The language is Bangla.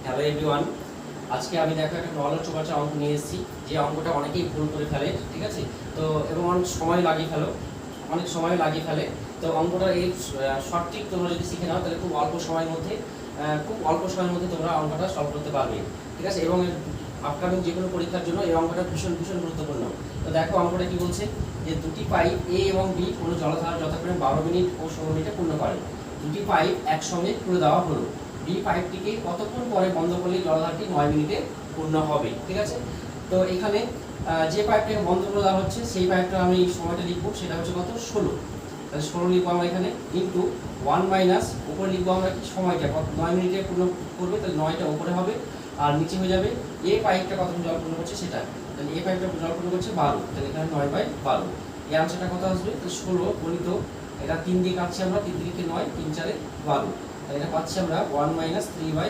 হ্যালো এভরিওয়ান, আজকে আমি দেখো একটা নলেজ চৌকাঠের অঙ্ক নিয়ে এসেছি। যে অঙ্কটা অনেকেই ভুল করে ফেলে, ঠিক আছে। তো এবং অনেক সময় লাগিয়ে ফেলে। তো অঙ্কটা এই সঠিক তোমরা যদি শিখে নাও তাহলে খুব অল্প সময়ের মধ্যে তোমরা অঙ্কটা সলভ করতে পারবে, ঠিক আছে। এবং আপকামিং যে কোনো পরীক্ষার জন্য এই অঙ্কটা ভীষণ ভীষণ গুরুত্বপূর্ণ। তো দেখো অঙ্কটা কি বলছে, যে দুটি পাইপ এ এবং বি কোনো জলধারা যথাক্রমে 12 মিনিট ও 16 মিনিটে পূর্ণ করে। দুটি পাইপ একসঙ্গে খুলে দেওয়া হলো। বি পাইপটিকে কতক্ষণ পরে বন্ধ করলে জলধারটি 9 মিনিটে পূর্ণ হবে, ঠিক আছে। তো এখানে যে পাইপটাকে বন্ধ করে দেওয়া হচ্ছে সেই পাইপটা আমি সময়টা লিখবো, সেটা হচ্ছে কত 16। তাহলে 16 লিখবো আমরা এখানে, ইন্টু 1 মাইনাস উপরে লিখবো আমরা কি সময়টা কত 9 মিনিটে পূর্ণ করবে, তাহলে 9টা উপরে হবে আর নিচে হয়ে যাবে এ পাইপটা কতক্ষণ জল পূর্ণ করছে সেটা। তাহলে এ পাইপটা জল পূর্ণ করছে 12, তাহলে এখানে 9/12। এই আনসারটা কত আসবে, তো 16 গণিত এটা 3 দিয়ে কাটছি আমরা, 3 3 কে 9, 3 4 12। তাহলে এটা পাচ্ছি আমরা 1 - 3/12।